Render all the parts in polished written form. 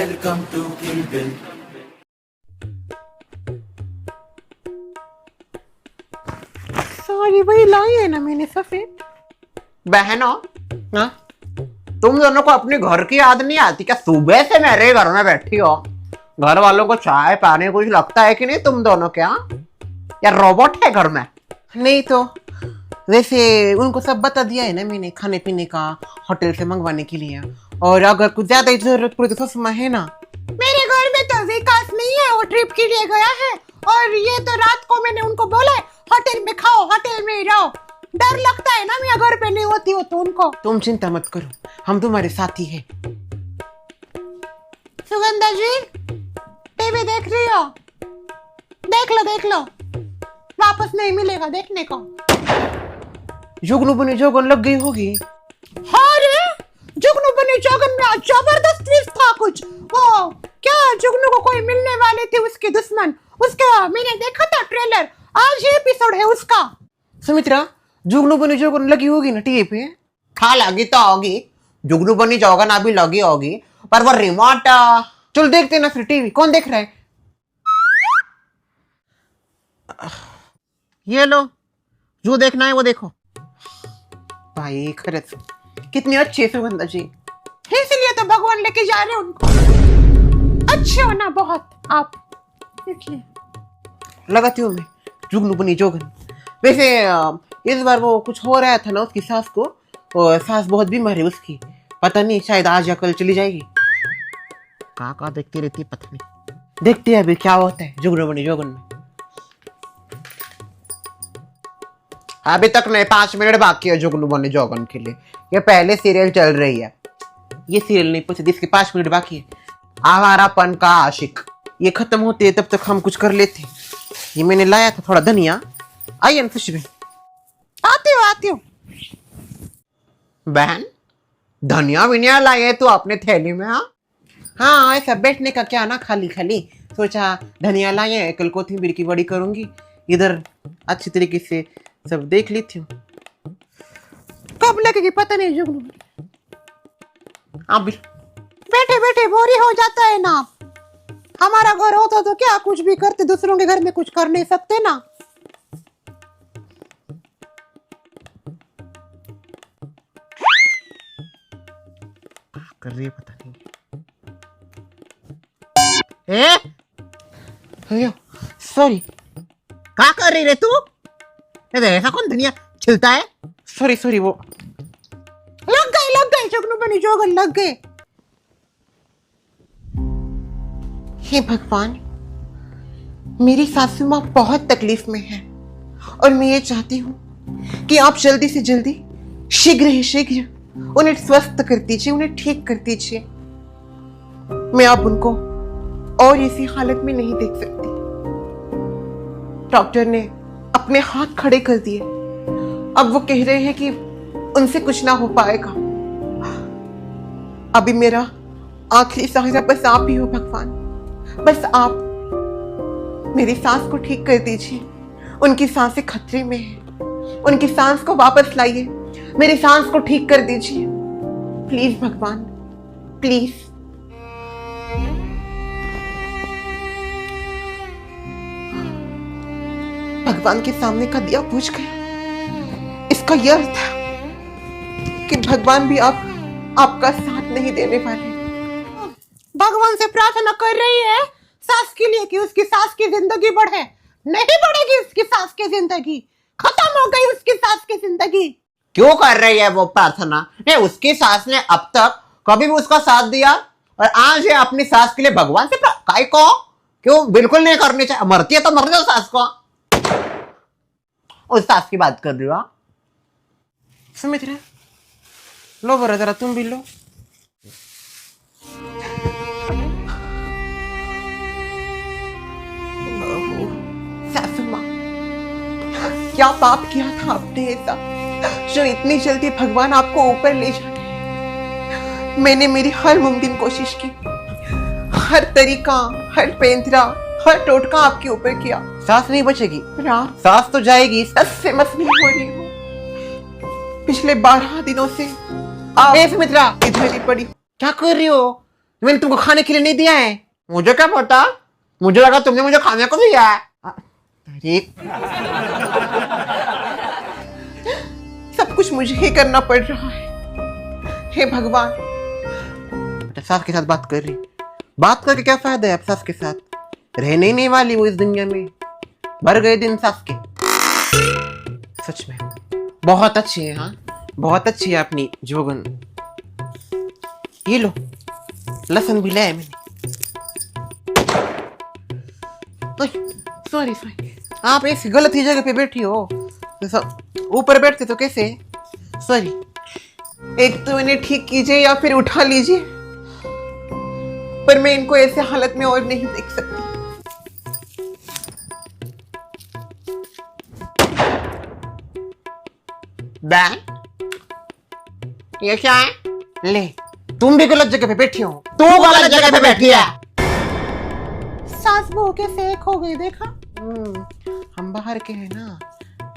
Welcome to Kill Bill. सारी वही लाई है ना मैंने सफेद। बहनों, हाँ, तुम दोनों को अपने घर की याद नहीं आती क्या? सुबह से मेरे घर में बैठी हो, घर वालों को चाय पानी कुछ लगता है कि नहीं तुम दोनों? क्या या रोबोट है घर में? नहीं तो वैसे उनको सब बता दिया है ना मैंने, खाने पीने का होटल से मंगवाने के लिए। और अगर कुछ ज्यादा ही जरूरत पड़े तो ससुमा है ना। मेरे घर में तो विकास नहीं है, वो ट्रिप के लिए गया है। और ये तो रात को मैंने उनको बोला है होटल में खाओ, होटल में ही रहो। डर लगता है ना मैं घर पे नहीं होती हो तो उनको। तुम चिंता मत करो, हम तुम्हारे साथी हैं। सुगंधा जी टीवी देख रही हो? देख लो, वापस नहीं मिलेगा देखने को। जुगनू बनी जोगन लग गई होगी। हाँ रे, जुगनू बनी जोगन में आज जबरदस्त ट्विस्ट था कुछ। वो क्या जुगनू को कोई मिलने वाले थे, उसके दुश्मन। उसका मैंने देखा था ट्रेलर, आज ये एपिसोड है उसका। सुमित्रा, जुगनू बनी जोगन लगी होगी ना टीवी पे? हाँ लगी तो होगी, जुगनू बनी जोगन अभी लगी होगी, पर वो रिमोट। चल देखते ना फिर टीवी। कौन देख रहा है? ये लो, जो देखना है वो देखो। भाई खरच कितनी अच्छी है सुगंधा जी, इसलिए तो भगवान लेके जा रहे हैं उनको। अच्छे हो ना बहुत आप, इसलिए लगाती हूँ मैं जुगनू बनी जोगन। वैसे इस बार वो कुछ हो रहा था ना उसकी सास को, और सास बहुत बीमार है उसकी। पता नहीं शायद आज या कल चली जाएगी। कहाँ देखती रहती है पता नहीं। देखते हैं अभी क्या होता है जुगनू बनी जोगन में। अभी तक नहीं, 5 मिनट बाकी है जुगनू बनी जोगन के लिए। ये पहले सीरियल चल रही है। ये सीरियल नहीं पसंद, इसके 5 मिनट बाकी है। आवारापन का आशिक। ये खत्म होते तब तक हम कुछ कर लेते। ये मैंने लाया था थोड़ा धनिया। आइए ना खुशी बहन। आती हूँ। बहन, धनिया विनिया लाए तू अपने थैली में? हाँ ऐसा बैठने का क्या ना, खाली खाली सोचा धनिया लाए, कल कोथिंबीर की बड़ी करूंगी। इधर अच्छी तरीके से सब देख लेती हूँ, कब लगेगी पता नहीं जुगनू। अभी बैठे बैठे बोरी हो जाता है ना। हमारा घर होता तो क्या कुछ भी करते, दूसरों के घर में कुछ कर नहीं सकते ना। कर रही है पता नहीं। सॉरी। क्या कर रही रे तू? ऐसा कौन धनिया छिलता है? सॉरी वो लग गए जुगनू बनी जोगन लग गए। हे भगवान, मेरी सासू माँ बहुत तकलीफ में है और मैं ये चाहती हूँ कि आप जल्दी से जल्दी शीघ्र ही शीघ्र उन्हें स्वस्थ कर दीजिए, उन्हें ठीक कर दीजिए। मैं अब उनको और इसी हालत में नहीं देख सकती। डॉक्टर ने अपने हाथ खड़े कर दिए, अब वो कह रहे हैं कि उनसे कुछ ना हो पाएगा। अभी मेरा आखिरी सहारा बस आप ही हो भगवान। बस आप मेरी सांस को ठीक कर दीजिए। उनकी सांसें खतरे में है, उनकी सांस को वापस लाइए, मेरी सांस को ठीक कर दीजिए प्लीज भगवान, प्लीज। भगवान के सामने का दिया बुझ गया। इसका यह अर्थ है कि भगवान भी आपका साथ नहीं देने वाले। भगवान से प्रार्थना कर रही है सास के लिए कि उसकी सास की जिंदगी बढ़े। नहीं बढ़ेगी उसकी सास की जिंदगी, खत्म हो गई उसकी सास की जिंदगी। क्यों कर रही है वो प्रार्थना? नहीं, उसकी सास ने अब तक कभी भी उसका साथ दिया और आज ये अपनी सास के लिए भगवान से काय को क्यों? बिल्कुल नहीं करनी चाहिए। मरती है तो मर जाओ सास को। उस सास की बात कर रही हो? सुमित्रा लो बरा जरा, तुम भी लो। सासू माँ, क्या पाप किया था आपने ऐसा जो इतनी जल्दी भगवान आपको ऊपर ले जाए? मैंने मेरी हर मुमकिन कोशिश की, हर तरीका, हर पेंतरा, हर टोटका आपके ऊपर किया। सास नहीं बचेगी, सास तो जाएगी। सस से मस नहीं हो रही हूँ। पिछले 12 दिनों से आप सुमित्रा इधर ही पड़ी। क्या कर रही हो? मैंने तुमको खाने के लिए नहीं दिया है। मुझे क्या पता, मुझे लगा तुमने मुझे खाने को दिया है। अरे सब कुछ मुझे ही करना पड़ रहा है। हे भगवान। सास के साथ बात कर रही, बात करके क्या फायदा है अब सास के साथ, रहने ही नहीं वाली वो इस दुनिया में। भर गए दिन सास के। सच में बहुत अच्छी है। हाँ बहुत अच्छी है अपनी जोगन। ये लो लहसुन भी लाया मैंने। सॉरी सॉरी, आप ऐसी गलत ही जगह पे बैठी हो। ऊपर बैठते तो कैसे। सॉरी, एक तो इन्हें ठीक कीजिए या फिर उठा लीजिए, पर मैं इनको ऐसे हालत में और नहीं देख सकती। बहन ये क्या है? ले, तुम भी गलत जगह पे बैठी हो। तू गलत जगह पे बैठी है। सास बहू कैसे एक हो गई देखा। हम बाहर के हैं ना,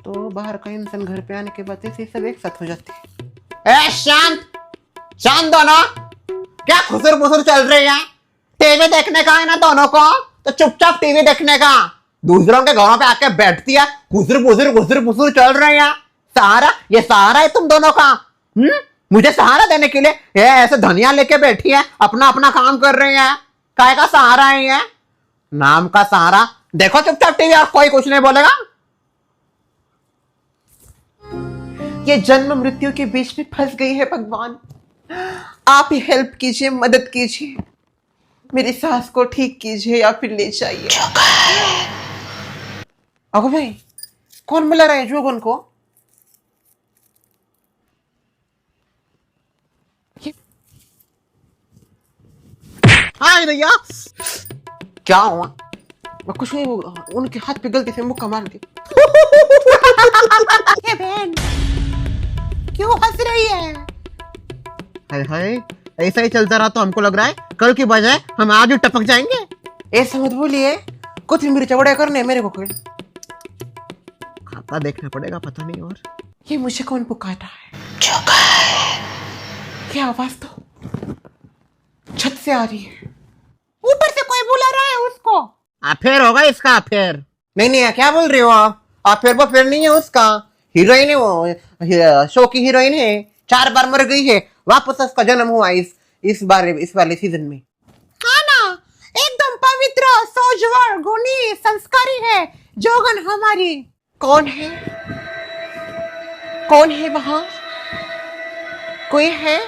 तो बाहर का इंसान घर पे आने के बाद ऐसे सब एक साथ हो जाते हैं। ए शांत शांत दोनों, क्या खुसर पुसर चल रही है? टीवी देखने का है ना दोनों को, तो चुपचाप टीवी देखने का। दूसरों के घरों पे आके बैठती है, खुसर पुसर चल रही है। सहारा, ये सहारा है तुम दोनों का। मुझे सहारा देने के लिए ये ऐसे धनिया लेके बैठी है, अपना अपना काम कर रही है। काय का सहारा है ये? नाम का सहारा। देखो चुपचाप टीवी, और कोई कुछ नहीं बोलेगा। ये जन्म मृत्यु के बीच में फंस गई है भगवान। आप ही हेल्प कीजिए, मदद कीजिए, मेरी सास को ठीक कीजिए या फिर ले जाइए। अगो भाई, कौन बुला रहा है जोगन को? हाँ भैया, क्या हुआ? कुछ नहीं, उनके हाथ पे गलती से मुक्का मार दी। ये बहन क्यों हंस रही है? हाय हाय, ऐसा ही चलता रहा तो हमको लग रहा है कल की बजाय हम आज ही टपक जाएंगे। ऐसा मत बोलिए, कुछ मेरे चवड़े करने मेरे को कोई खाता देखना पड़ेगा, पता नहीं। और ये मुझे कौन पुकारा है? क्या आवाज तो छत से आ रही है। ऊपर से कोई बुला रहा है उसको। अफेयर होगा इसका, अफेयर। नहीं नहीं, क्या बोल रहे हो आप? अफेयर वो फिर नहीं है उसका, हीरोइन है वो, शो की हीरोइन है। 4 बार मर गई है, वापस उसका जन्म हुआ इस वाले सीजन में। हाँ ना, एकदम पवित्र, सोजवर, गुणी, संस्कारी है जोगन हमारी। कौन है? कौन है वहां? कोई है?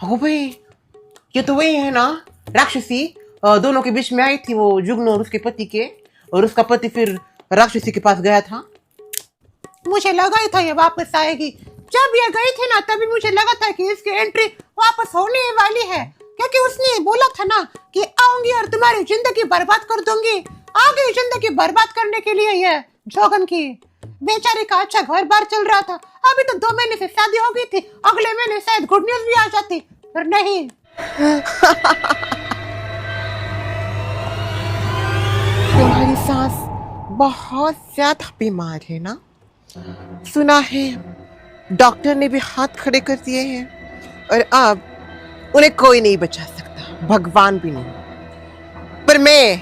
हो भाई, ये तो वही है ना राक्षसी, दोनों के बीच में आई थी वो जुगनू और उसके पति के, और उसका पति फिर राक्षसी के पास गया था। मुझे लगा ही था ये वापस आएगी। जब ये गई थी ना, तभी मुझे लगा था कि इसकी एंट्री वापस होने वाली है, क्योंकि उसने बोला था ना कि आऊंगी और तुम्हारी जिंदगी बर्बाद कर दूंगी। आगे जिंदगी बर्बाद करने के लिए ये जोगन की बेचारी का अच्छा घर बार चल रहा था। अभी तो 2 महीने से शादी हो गई थी, अगले महीने शायद गुड न्यूज भी आ जाती, पर नहीं। तुम्हारी सास बहुत ज्यादा बीमार है ना? सुना है डॉक्टर ने भी हाथ खड़े कर दिए हैं, और अब उन्हें कोई नहीं बचा सकता, भगवान भी नहीं। पर मैं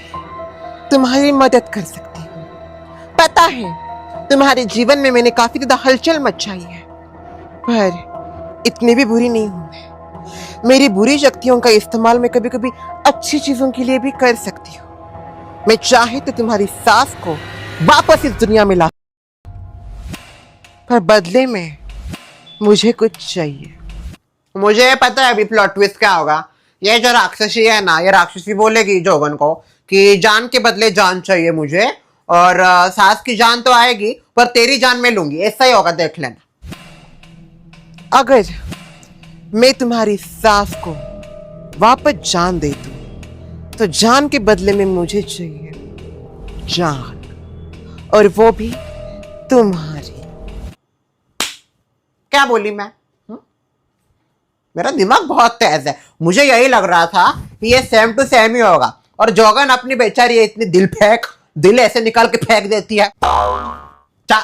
तुम्हारी मदद कर सकती हूँ। पता है तुम्हारे जीवन में मैंने काफी ज्यादा हलचल मचाई है, पर इतनी भी बुरी नहीं हूं मैं। मेरी बुरी शक्तियों का इस्तेमाल मैं कभी कभी अच्छी चीजों के लिए भी कर सकती हूँ। मैं चाहे तो तुम्हारी सास को वापस इस दुनिया में ला, पर बदले में मुझे कुछ चाहिए। मुझे पता है अभी प्लॉट ट्विस्ट क्या होगा। ये जो राक्षसी है ना, ये राक्षसी बोलेगी जोगन को कि जान के बदले जान चाहिए मुझे, और सास की जान तो आएगी पर तेरी जान मैं लूंगी। ऐसा ही होगा, देख लेना। अगर मैं तुम्हारी सास को वापस जान दे दूं, तो जान के बदले में मुझे चाहिए जान, और वो भी तुम्हारी। क्या बोली मैं? मेरा दिमाग बहुत तेज है। मुझे यही लग रहा था कि ये सेम टू सेम ही होगा, और जोगन अपनी बेचारी इतनी दिल ऐसे निकाल के फेंक देती है।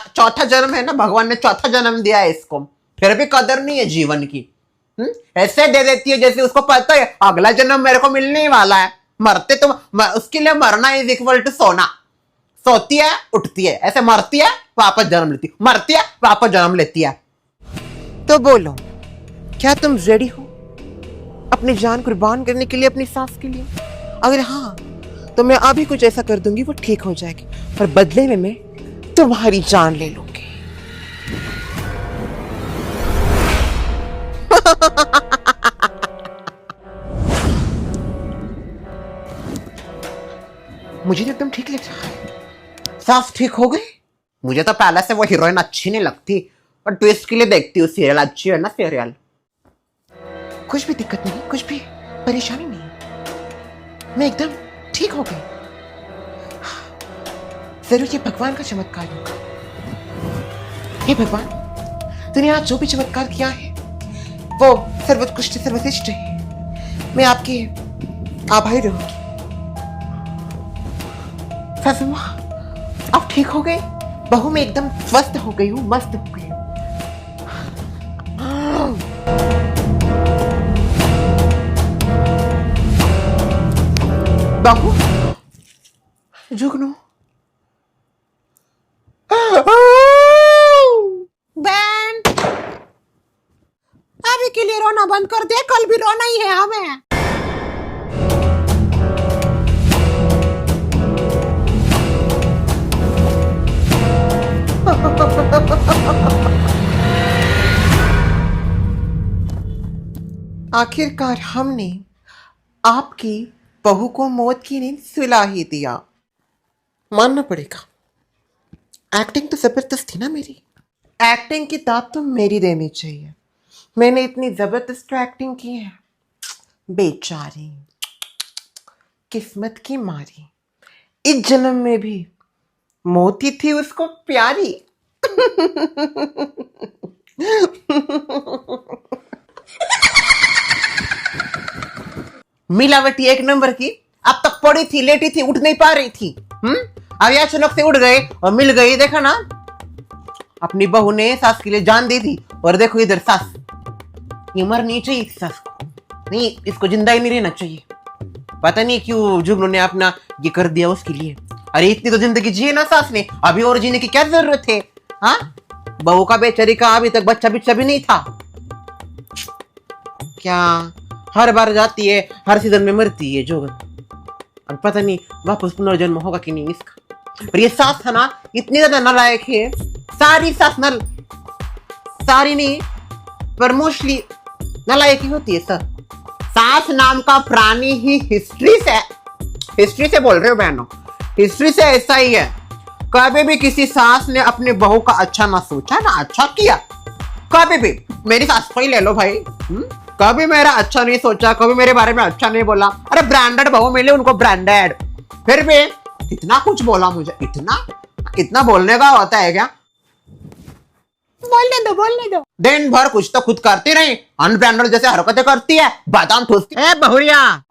चौथा जन्म है ना, भगवान ने चौथा जन्म दिया है इसको, फिर भी कदर नहीं है जीवन की। ऐसे दे देती है जैसे उसको पता है अगला जन्म मेरे को मिलने ही वाला है। मरते तो उसके लिए मरना इज इक्वल टू सोना। सोती है उठती है, ऐसे मरती है वापस जन्म लेती है, मरती है वापस जन्म लेती है। तो बोलो, क्या तुम रेडी हो अपनी जान कुर्बान करने के लिए अपनी सास के लिए? अगर हाँ तो मैं अभी कुछ ऐसा कर दूंगी वो ठीक हो जाएगी, और बदले में मैं तुम्हारी जान ले लूंगी। मुझे तो एकदम ठीक लग रहा है। सास ठीक हो गई? मुझे तो पहले से वो हीरोइन अच्छी नहीं लगती, और ट्विस्ट के लिए देखती हूँ सीरियल। अच्छी है ना सीरियल? कुछ भी दिक्कत नहीं, कुछ भी परेशानी नहीं, मैं एकदम ठीक हो गई। जरूर ये भगवान का चमत्कार होगा। हे भगवान, तूने आज जो भी चमत्कार किया है वो सर्वोत्कृष्ट सर्वश्रेष्ठ है। मैं आपके आभारी रहूंगी। सासू माँ, आप ठीक हो गए? बहू मैं एकदम स्वस्थ हो गई हूँ, मस्त हो गई हूँ। बहू जुगनू, बहन अभी के लिए रोना बंद कर दे, कल भी रोना ही है हमें। आखिरकार हमने आपकी बहू को मौत की नींद सुला ही दिया। मानना पड़ेगा, एक्टिंग तो जबरदस्त थी ना मेरी। एक्टिंग की दाद तो मेरी देनी चाहिए। मैंने इतनी जबरदस्त एक्टिंग की है। बेचारी किस्मत की मारी, इस जन्म में भी मौत ही थी उसको प्यारी। मिलावटी एक नंबर की, अब तक पड़ी थी, लेटी थी, उठ नहीं पा रही थी। अब यहाँ अचानक से उठ गए और मिल गई। देखा ना, अपनी बहू ने सास के लिए जान दी थी, और देखो इधर सास, ये मरनी चाहिए थी सास को, नहीं इसको जिंदा ही नहीं रहना चाहिए। पता नहीं क्यों जुगनू ने अपना ये कर दिया उसके लिए। अरे इतनी तो जिंदगी जी ना सास ने, अभी और जीने की क्या जरूरत है? हाँ, बहू का बेचारी का अभी तक बच्चा बिच्चा भी नहीं था। क्या हर बार जाती है, हर सीजन में मरती है जोगन। अब पता नहीं वापस पुनर्जन्म होगा कि नहीं इसका। पर ये सास था ना, इतनी ज्यादा नालायक है। सारी सास नल, सारी नहीं पर मोस्टली नालायक ही होती है सर। सास नाम का प्राणी ही हिस्ट्री से बोल रहे हो बहनों, हिस्ट्री से ऐसा ही है। कभी भी किसी सास ने अपने बहू का अच्छा ना सोचा ना अच्छा किया। कभी भी, मेरी सास को ही ले लो भाई, कभी मेरा अच्छा नहीं सोचा, कभी मेरे बारे में अच्छा नहीं बोला। अरे ब्रांडेड बहू मिले उनको, ब्रांडेड, फिर भी इतना कुछ बोला मुझे। इतना बोलने का होता है क्या? बोलने दो। दिन भर कुछ तो खुद करती रही, अनब्रांडेड जैसे हरकतें करती है, बादाम ठूसती है। बहुरिया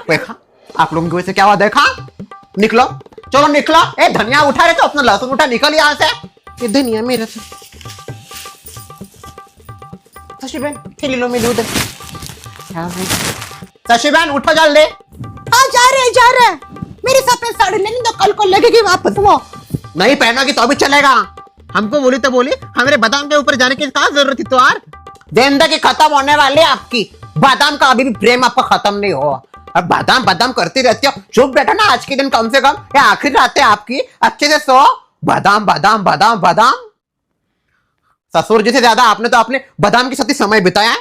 देखा आप लोगों की वजह से क्या हुआ? देखा, निकलो, चलो निकलो। ए धनिया उठा रहे तो अपना लहसुन उठा, निकल यहाँ से। ये धनिया मेरा था। शशि बहन ठेली लो मेरी उधर। शशि बहन उठो जल्दी। हाँ जा रहे मेरी सफेद साड़ी लेनी तो कल को लगेगी वापस। वो नहीं पहनोगी तो भी चलेगा। हमको बोली तो बोली, हमारे बादाम के ऊपर जाने की क्या जरूरत थी? तो यार जिंदगी खत्म होने वाली है आपकी। बादाम का अभी भी प्रेम आपका खत्म नहीं हुआ। अब बादाम बादाम करती रहती हो। चुप बैठो ना आज के दिन, कम से कम ये आखिरी रात है आपकी, अच्छे से सो। बादाम बादाम बादाम बादाम। ससुर जी से ज्यादा आपने तो अपने बादाम के साथ ही समय बिताया है।